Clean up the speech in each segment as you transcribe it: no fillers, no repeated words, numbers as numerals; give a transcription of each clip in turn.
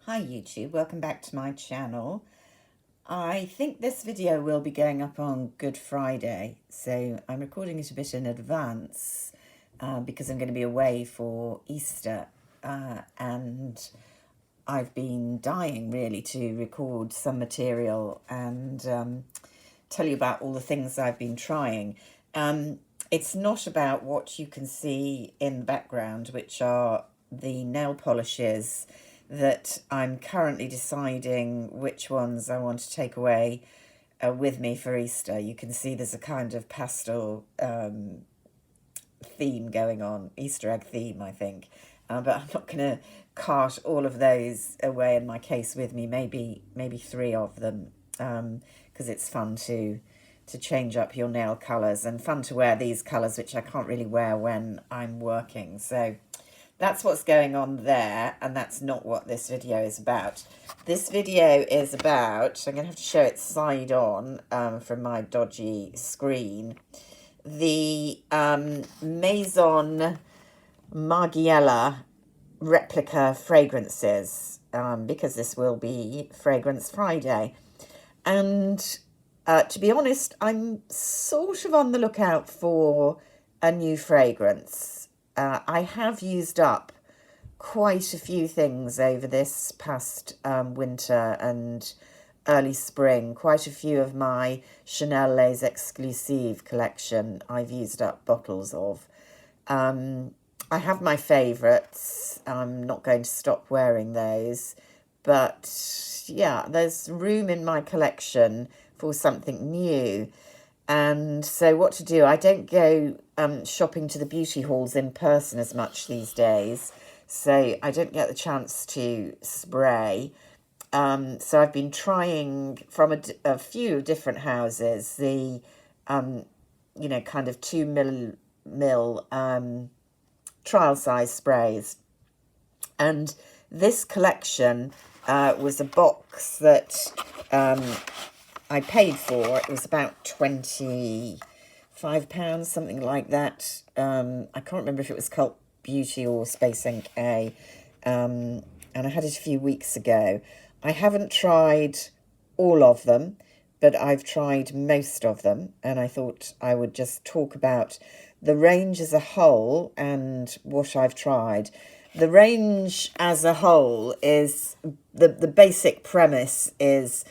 Hi YouTube, welcome back to my channel. I think this video will be going up on Good Friday, so I'm recording it a bit in advance because I'm going to be away for Easter and I've been dying really to record some material and tell you about all the things I've been trying. It's not about what you can see in the background, which are the nail polishes that I'm currently deciding which ones I want to take away with me for Easter. You can see there's a kind of pastel theme going on, Easter egg theme, I think. But I'm not going to cart all of those away in my case with me, maybe three of them, because it's fun to change up your nail colours and fun to wear these colours, which I can't really wear when I'm working. So that's what's going on there, and that's not what this video is about. This video is about, I'm going to have to show it side on from my dodgy screen, the Maison Margiela Replica fragrances, because this will be Fragrance Friday. And to be honest, I'm sort of on the lookout for a new fragrance. I have used up quite a few things over this past winter and early spring. Quite a few of my Chanel Les Exclusives collection I've used up bottles of. I have my favourites. I'm not going to stop wearing those. But yeah, there's room in my collection for something new. And so what to do, I don't go shopping to the beauty halls in person as much these days, so I don't get the chance to spray. So I've been trying from a few different houses, the, kind of 2 mil trial size sprays. And this collection was a box that I paid for. It was about £25, something like that. I can't remember if it was Cult Beauty or Space Ink A. And I had it a few weeks ago. I haven't tried all of them, but I've tried most of them. And I thought I would just talk about the range as a whole and what I've tried. The range as a whole is, the basic premise is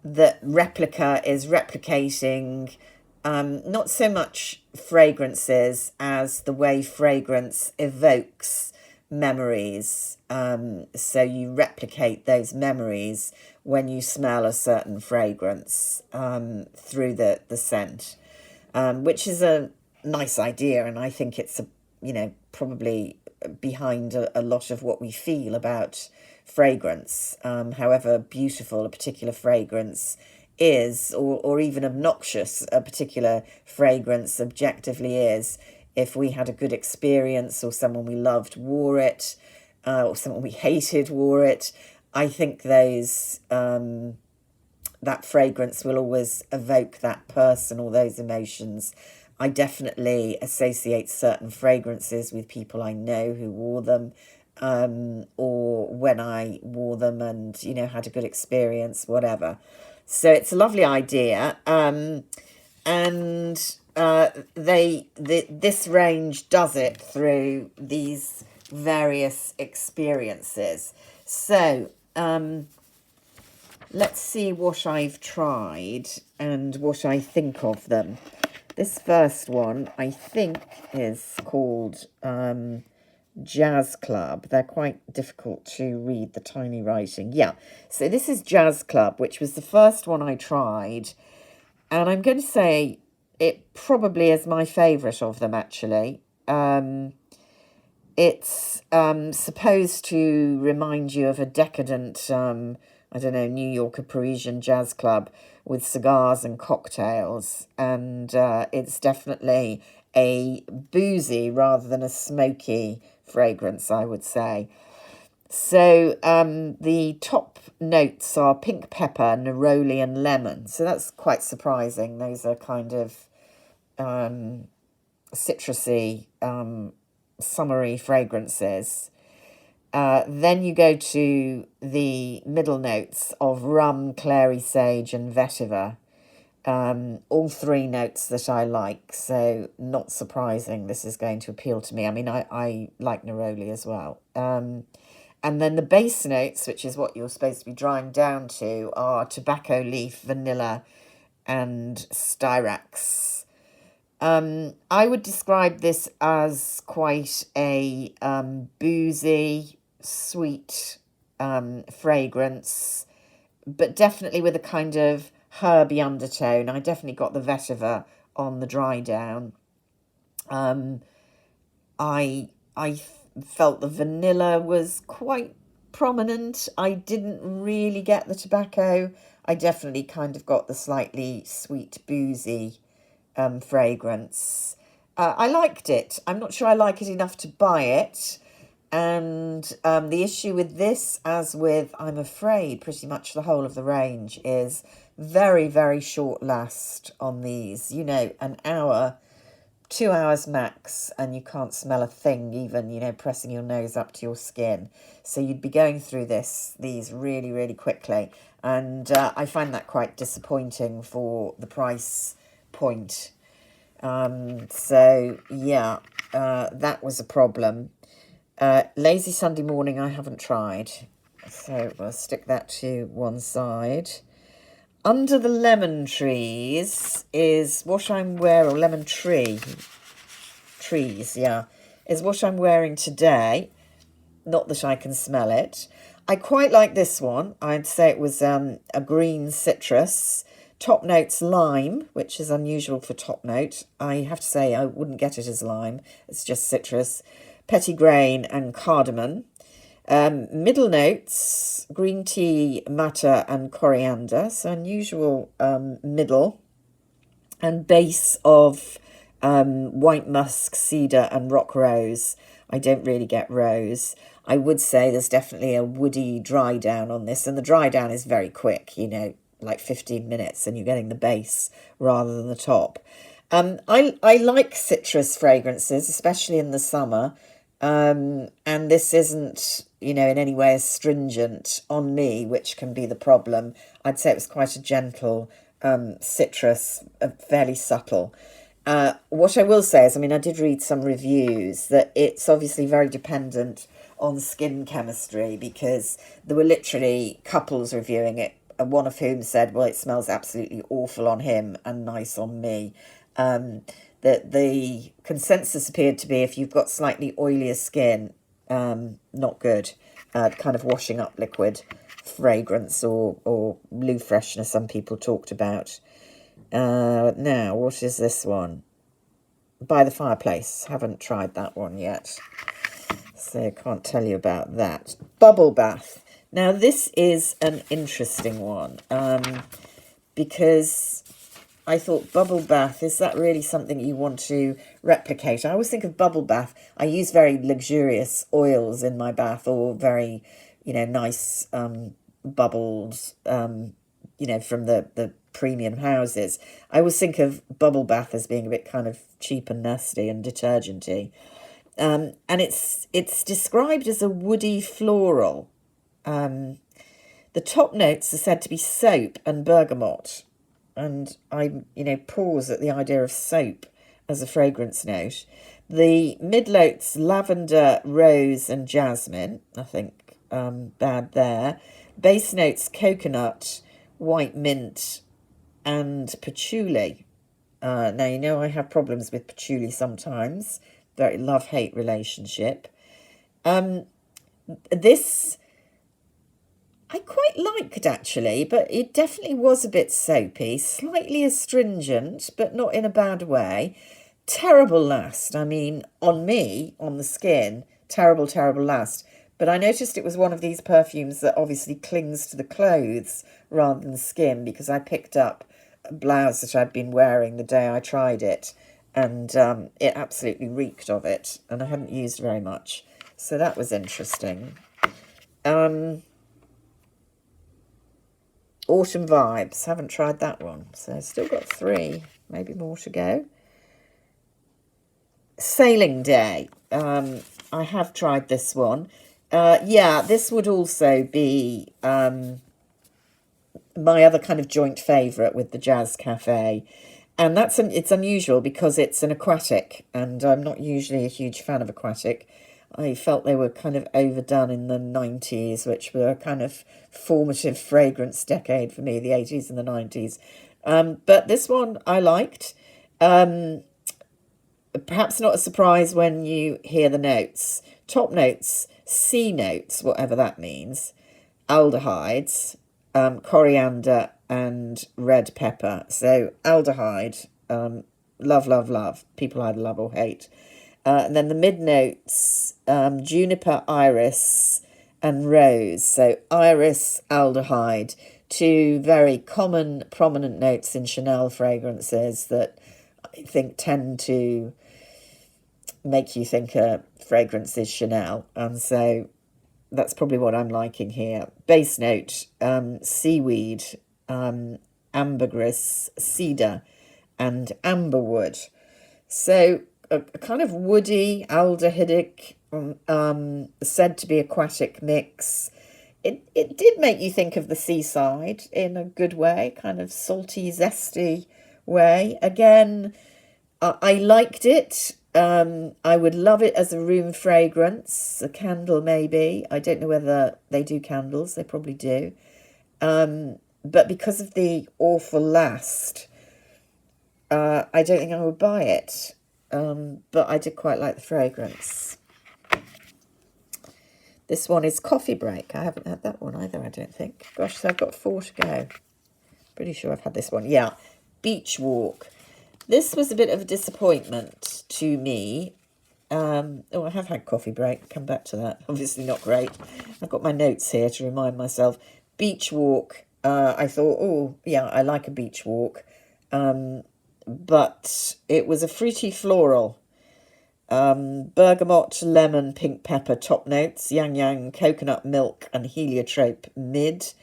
that Replica is replicating not so much fragrances as the way fragrance evokes memories. So you replicate those memories when you smell a certain fragrance through the scent, which is a nice idea, and I think it's probably behind a lot of what we feel about fragrance, however beautiful a particular fragrance is, or even obnoxious a particular fragrance objectively is. If we had a good experience, or someone we loved wore it, or someone we hated wore it, I think those that fragrance will always evoke that person or those emotions. I definitely associate certain fragrances with people I know who wore them, or when I wore them and, had a good experience, whatever. So it's a lovely idea. And this range does it through these various experiences. So let's see what I've tried and what I think of them. This first one, I think, is called Jazz Club. They're quite difficult to read, the tiny writing. Yeah, so this is Jazz Club, which was the first one I tried. And I'm going to say it probably is my favourite of them, actually. It's supposed to remind you of a decadent, I don't know, New York or Parisian jazz club with cigars and cocktails. And it's definitely a boozy rather than a smoky fragrance, I would say. So the top notes are pink pepper, neroli and lemon. So that's quite surprising. Those are kind of citrusy, summery fragrances. Then you go to the middle notes of rum, clary sage, and vetiver. All three notes that I like, so not surprising this is going to appeal to me. I mean, I like neroli as well. And then the base notes, which is what you're supposed to be drying down to, are tobacco leaf, vanilla, and styrax. I would describe this as quite a boozy, sweet fragrance, but definitely with a kind of herby undertone. I definitely got the vetiver on the dry down. I felt the vanilla was quite prominent. I didn't really get the tobacco. I definitely kind of got the slightly sweet, boozy fragrance. I liked it. I'm not sure I like it enough to buy it. And the issue with this, as with, I'm afraid, pretty much the whole of the range, is very, very short last on these. You know, an hour, 2 hours max, and you can't smell a thing, even, you know, pressing your nose up to your skin. So you'd be going through these really, really quickly. And I find that quite disappointing for the price point. So, yeah, that was a problem. Lazy Sunday Morning I haven't tried, so we'll stick that to one side. Under the Lemon Trees is what I'm wearing, or lemon trees, yeah, is what I'm wearing today. Not that I can smell it. I quite like this one. I'd say it was a green citrus. Top notes lime, which is unusual for top note. I have to say I wouldn't get it as lime. It's just citrus. Petitgrain and cardamom. Middle notes, green tea, matcha and coriander. So unusual middle. And base of white musk, cedar and rock rose. I don't really get rose. I would say there's definitely a woody dry down on this. And the dry down is very quick, you know, like 15 minutes, and you're getting the base rather than the top. I like citrus fragrances, especially in the summer. And this isn't, you know, in any way astringent on me, which can be the problem. I'd say it was quite a gentle citrus, fairly subtle. What I will say is, I mean, I did read some reviews that it's obviously very dependent on skin chemistry, because there were literally couples reviewing it, one of whom said, well, it smells absolutely awful on him and nice on me. That the consensus appeared to be, if you've got slightly oilier skin, not good. Kind of washing up liquid fragrance or blue freshener some people talked about. Now, what is this one? By the Fireplace. Haven't tried that one yet, so I can't tell you about that. Bubble Bath. Now, this is an interesting one, because I thought bubble bath, is that really something you want to replicate? I always think of bubble bath. I use very luxurious oils in my bath, or very, you know, nice bubbles, you know, from the premium houses. I always think of bubble bath as being a bit kind of cheap and nasty and detergenty. And it's described as a woody floral. The top notes are said to be soap and bergamot. And I, you know, pause at the idea of soap as a fragrance note. The mid notes, lavender, rose and jasmine. Nothing bad there. Base notes, coconut, white mint and patchouli. Now, you know, I have problems with patchouli sometimes. Very love-hate relationship. This I quite liked, actually, but it definitely was a bit soapy, slightly astringent, but not in a bad way. Terrible last. I mean, on me, on the skin, terrible, terrible last. But I noticed it was one of these perfumes that obviously clings to the clothes rather than the skin, because I picked up a blouse that I'd been wearing the day I tried it, and it absolutely reeked of it, and I hadn't used very much. So that was interesting. Autumn Vibes. Haven't tried that one. So still got 3. Maybe more to go. Sailing Day. I have tried this one. Yeah, this would also be my other kind of joint favourite with the Jazz Cafe. And it's unusual because it's an aquatic, and I'm not usually a huge fan of aquatic. I felt they were kind of overdone in the 90s, which were a kind of formative fragrance decade for me, the 80s and the 90s. But this one I liked. Perhaps not a surprise when you hear the notes. Top notes, C notes, whatever that means, aldehydes, coriander and red pepper. So aldehyde, love, love, love. People either love or hate. And then the mid notes, juniper, iris and rose. So iris, aldehyde, two very common, prominent notes in Chanel fragrances that I think tend to make you think a fragrance is Chanel. And so that's probably what I'm liking here. Base note, seaweed, ambergris, cedar, and amberwood. So a kind of woody, aldehydic, said to be aquatic mix. It did make you think of the seaside in a good way, kind of salty, zesty way. Again, I liked it. I would love it as a room fragrance, a candle maybe. I don't know whether they do candles. They probably do. But because of the awful last, I don't think I would buy it. But I did quite like the fragrance. This one is Coffee Break. I haven't had that one either, I don't think. Gosh, so I've got 4 to go. Pretty sure I've had this one. Yeah, Beach Walk. This was a bit of a disappointment to me. I have had Coffee Break. Come back to that. Obviously not great. I've got my notes here to remind myself. Beach Walk. I thought, oh, yeah, I like a beach walk. But it was a fruity floral. Bergamot, lemon, pink pepper, top notes. Yang Yang, coconut milk and heliotrope mid.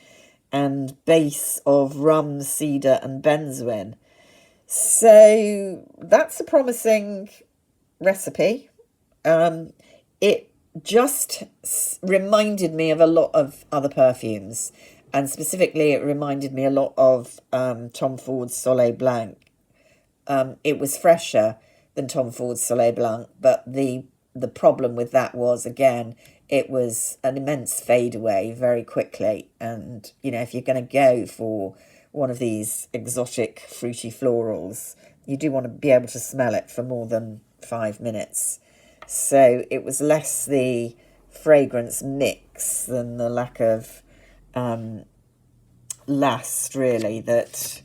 And base of rum, cedar and benzoin. So that's a promising recipe. It just reminded me of a lot of other perfumes, and specifically it reminded me a lot of Tom Ford's Soleil Blanc. It was fresher than Tom Ford's Soleil Blanc, but the problem with that was, again, it was an immense fade away very quickly. And, if you're going to go for one of these exotic fruity florals, you do want to be able to smell it for more than 5 minutes. So it was less the fragrance mix than the lack of last, really, that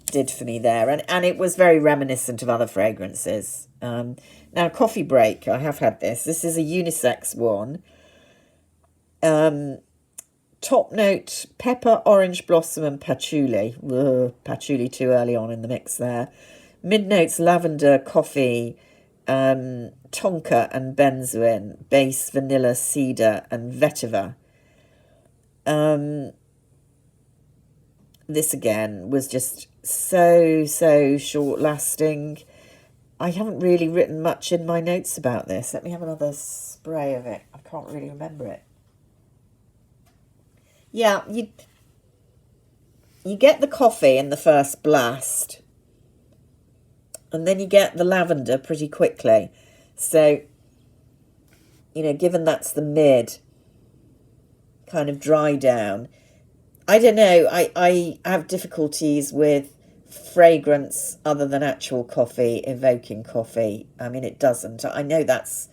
did for me there. And it was very reminiscent of other fragrances. Now, Coffee Break, I have had this. This is a unisex one. Top note, pepper, orange blossom and patchouli. Patchouli too early on in the mix there. Mid notes, lavender, coffee, tonka and benzoin. Base, vanilla, cedar and vetiver. This again was just so short lasting. I haven't really written much in my notes about this. Let me have another spray of it. I can't really remember it. Yeah, you get the coffee in the first blast, and then you get the lavender pretty quickly. So, given that's the mid kind of dry down, I don't know, I have difficulties with fragrance other than actual coffee evoking coffee. I mean, it doesn't. I know that's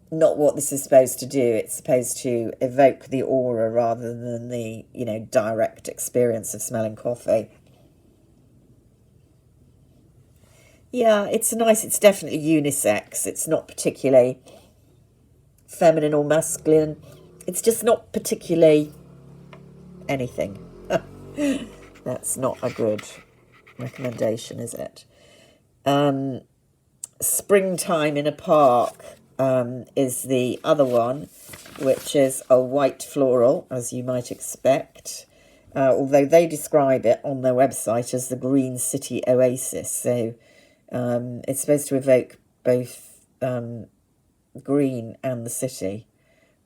not what this is supposed to do. It's supposed to evoke the aura rather than the, direct experience of smelling coffee. Yeah, it's definitely unisex. It's not particularly feminine or masculine. It's just not particularly anything. That's not a good recommendation, is it? Springtime in a Park is the other one, which is a white floral, as you might expect, although they describe it on their website as the Green City Oasis. So it's supposed to evoke both green and the city,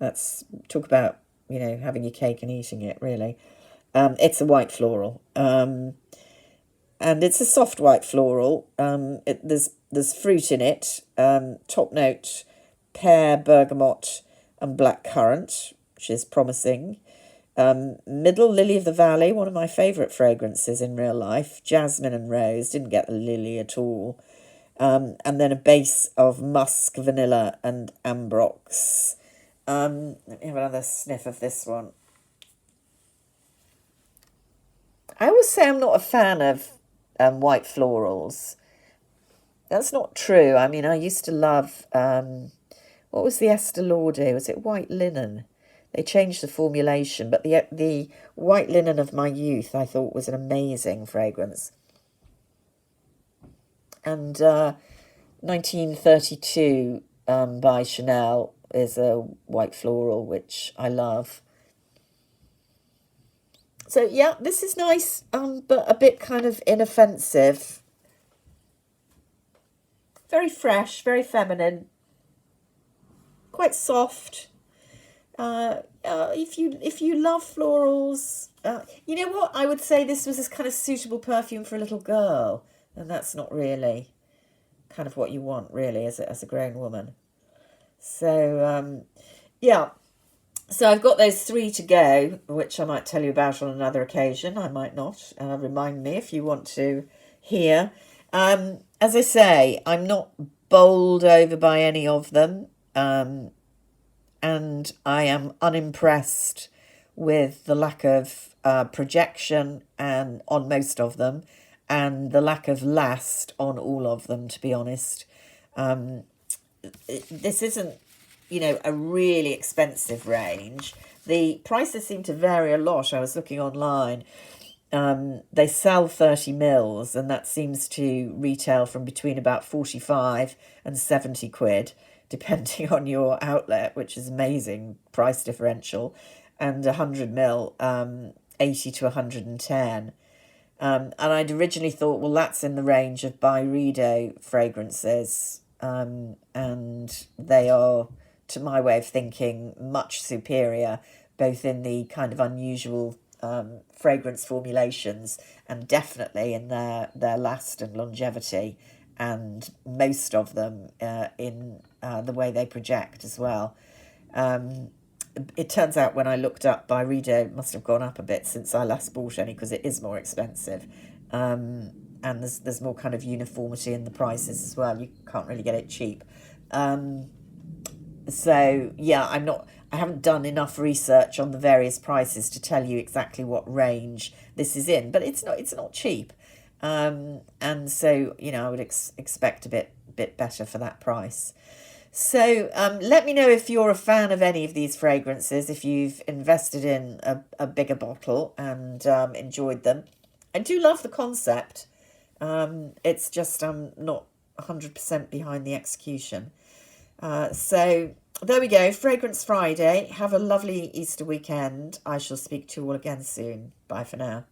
That's, talk about, having your cake and eating it, really. It's a white floral. And it's a soft white floral. There's fruit in it. Top note, pear, bergamot, and black currant, which is promising. Middle, lily of the valley, one of my favourite fragrances in real life. Jasmine and rose, didn't get the lily at all. And then a base of musk, vanilla, and ambrox. Let me have another sniff of this one. I always say I'm not a fan of white florals. That's not true. I mean, I used to love, what was the Estee Lauder? Was it white linen? They changed the formulation, but the white linen of my youth I thought was an amazing fragrance. And 1932 by Chanel is a white floral, which I love. So, yeah, this is nice, but a bit kind of inoffensive. Very fresh, very feminine, quite soft. If you love florals, you know what? I would say this was this kind of suitable perfume for a little girl, and that's not really kind of what you want, really, as a grown woman. So, yeah. So I've got those 3 to go, which I might tell you about on another occasion. I might not. Remind me if you want to hear. As I say, I'm not bowled over by any of them. And I am unimpressed with the lack of projection and on most of them, and the lack of last on all of them, to be honest. This isn't, a really expensive range. The prices seem to vary a lot. I was looking online. They sell 30 mils, and that seems to retail from between about 45 and 70 quid, depending on your outlet, which is amazing price differential, and 100 mil, 80 to 110. And I'd originally thought, well, that's in the range of Byredo fragrances, and they are, to my way of thinking, much superior, both in the kind of unusual fragrance formulations and definitely in their last and longevity, and most of them in the way they project as well. It turns out when I looked up, Byredo, it must have gone up a bit since I last bought any, because it is more expensive. And there's more kind of uniformity in the prices as well. You can't really get it cheap. So yeah, I haven't done enough research on the various prices to tell you exactly what range this is in, but it's not cheap. And so, I would expect a bit better for that price. So let me know if you're a fan of any of these fragrances, if you've invested in a bigger bottle and enjoyed them. I do love the concept. It's just I'm not 100% behind the execution. So there we go, Fragrance Friday. Have a lovely Easter weekend. I shall speak to you all again soon. Bye for now.